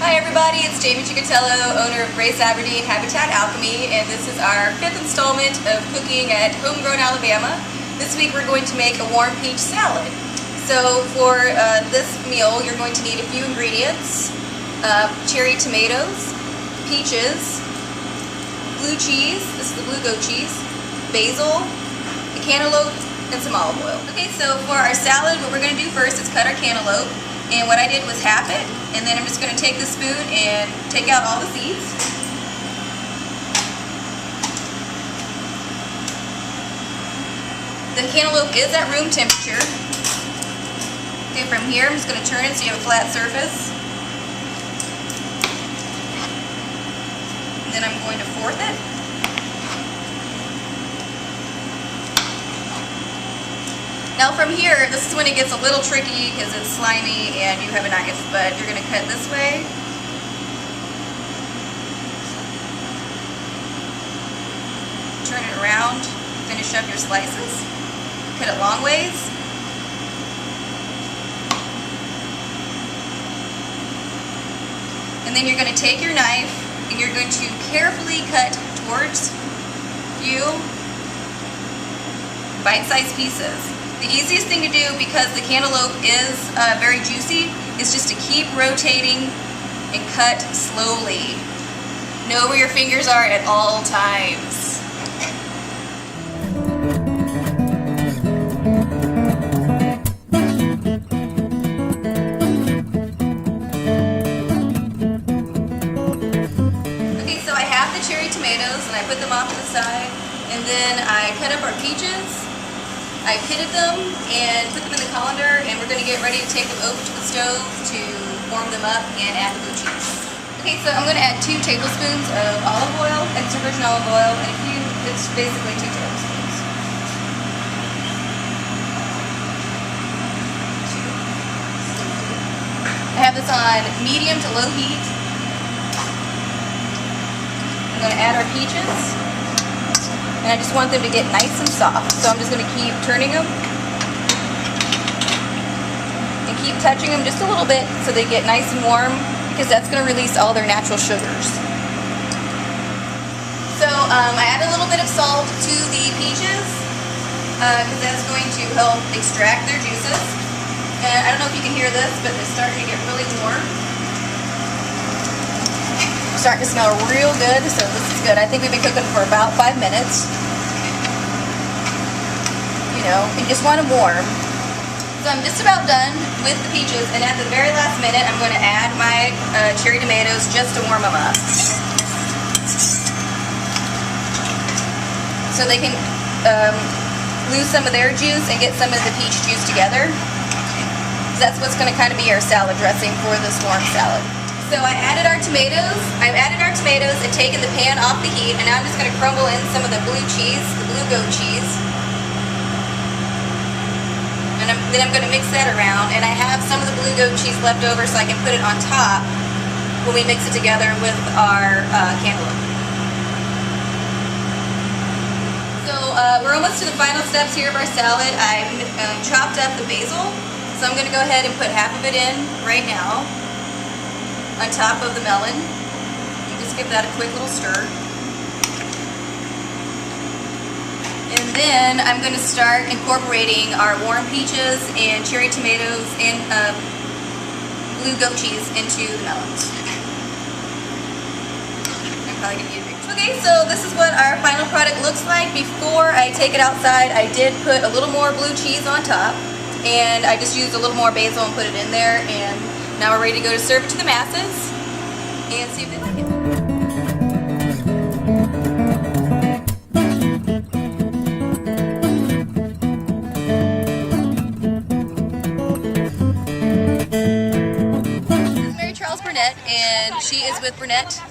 Hi everybody, it's Jamie Chicatello, owner of Grace Aberdeen Habitat Alchemy, and this is our 5th installment of cooking at Homegrown, Alabama. This week we're going to make a warm peach salad. So for this meal you're going to need a few ingredients: cherry tomatoes, peaches, blue cheese, this is the blue goat cheese, basil, a cantaloupe, and some olive oil. Okay, so for our salad what we're going to do first is cut our cantaloupe. And what I did was half it, and then I'm just going to take the spoon and take out all the seeds. The cantaloupe is at room temperature. Okay, from here I'm just going to turn it so you have a flat surface. And then I'm going to fourth it. Now from here, this is when it gets a little tricky because it's slimy and you have a knife, but you're going to cut this way. Turn it around, finish up your slices, cut it long ways. And then you're going to take your knife and you're going to carefully cut towards you bite-sized pieces. The easiest thing to do, because the cantaloupe is very juicy, is just to keep rotating and cut slowly. Know where your fingers are at all times. Okay, so I have the cherry tomatoes and I put them off to the side, and then I cut up our peaches. I pitted them and put them in the colander, and we're going to get ready to take them over to the stove to warm them up and add the blue cheese. Okay, so I'm going to add 2 tablespoons of olive oil, extra virgin olive oil, and it's basically 2 tablespoons. I have this on medium to low heat. I'm going to add our peaches. And I just want them to get nice and soft. So I'm just going to keep turning them and keep touching them just a little bit so they get nice and warm, because that's going to release all their natural sugars. So I add a little bit of salt to the peaches because that's going to help extract their juices. And I don't know if you can hear this, but they're starting to get really warm. Starting to smell real good, so this is good. I think we've been cooking for about 5 minutes. You know, you just want them warm. So I'm just about done with the peaches, and at the very last minute I'm going to add my cherry tomatoes just to warm them up. So they can lose some of their juice and get some of the peach juice together. That's what's going to kind of be our salad dressing for this warm salad. So I added our tomatoes. I've added our tomatoes and taken the pan off the heat, and now I'm just going to crumble in some of the blue cheese, the blue goat cheese. And then I'm going to mix that around, and I have some of the blue goat cheese left over so I can put it on top when we mix it together with our cantaloupe. So we're almost to the final steps here of our salad. I chopped up the basil, so I'm going to go ahead and put half of it in right now on top of the melon. You just give that a quick little stir. And then I'm going to start incorporating our warm peaches and cherry tomatoes and blue goat cheese into the melons. I'm probably going to use it. Okay, so this is what our final product looks like. Before I take it outside, I did put a little more blue cheese on top, and I just used a little more basil and put it in there, and now we're ready to go to serve it to the masses and see if they like it. This is Mary Charles Burnett, and she is with Burnett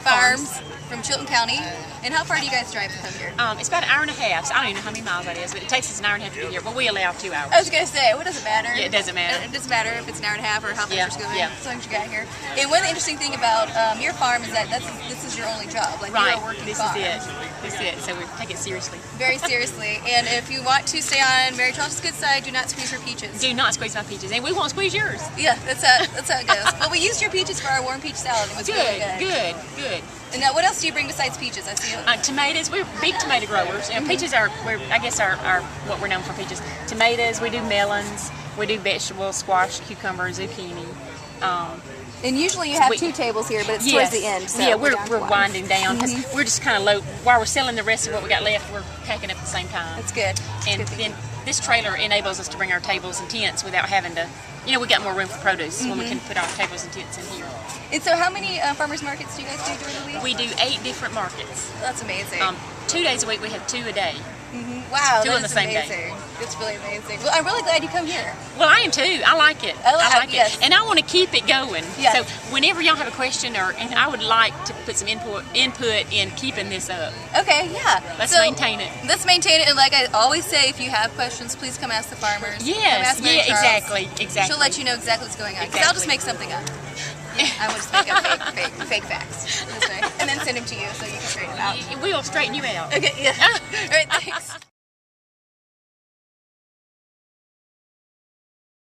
Farms from Chilton County. And how far do you guys drive to come here? It's about an hour and a half, so I don't even know how many miles that is, but it takes us an hour and a half to get here, but we allow 2 hours. I was going to say, what does it matter? Yeah, it doesn't matter. It doesn't matter if it's an hour and a half or how fast you're going, as long as you got here. And one interesting thing about your farm is that this is your only job. Like, right. You're a working This farm. is it. That's it. So we take it seriously. Very seriously. And if you want to stay on Mary Charles' good side, do not squeeze her peaches. Do not squeeze my peaches, and we won't squeeze yours. Yeah, that's how it goes. Well, we used your peaches for our warm peach salad. It was really good. Good. And now, what else do you bring besides peaches? I see. Tomatoes. We're big tomato growers. You know, peaches are, I guess, are what we're known for. Peaches. Tomatoes. We do melons. We do vegetables: squash, cucumber, zucchini. And usually you have 2 tables here, but it's towards the end. So yeah, we're winding down because we're just kind of low. While we're selling the rest of what we got left, we're packing up at the same time. That's good. And then this trailer enables us to bring our tables and tents without having to, you know, we got more room for produce when we can put our tables and tents in here. And so how many farmers markets do you guys do during the week? We do 8 different markets. That's amazing. 2 days a week, we have 2 a day. Wow, 2 on the same amazing. day. It's really amazing. Well, I'm really glad you come here. Well, I am too. I like it. I like it. Yes. And I want to keep it going. Yes. So whenever y'all have a question, and I would like to put some input in keeping this up. Okay, yeah. Let's maintain it. Let's maintain it. And like I always say, if you have questions, please come ask the farmers. Yes. Come ask Mary Charles. Exactly. She'll let you know exactly what's going on. Because I'll just make something up. I will just make up fake facts. This way. And then send them to you so you can straighten them out. We'll straighten you out. Okay, yeah. All right, thanks.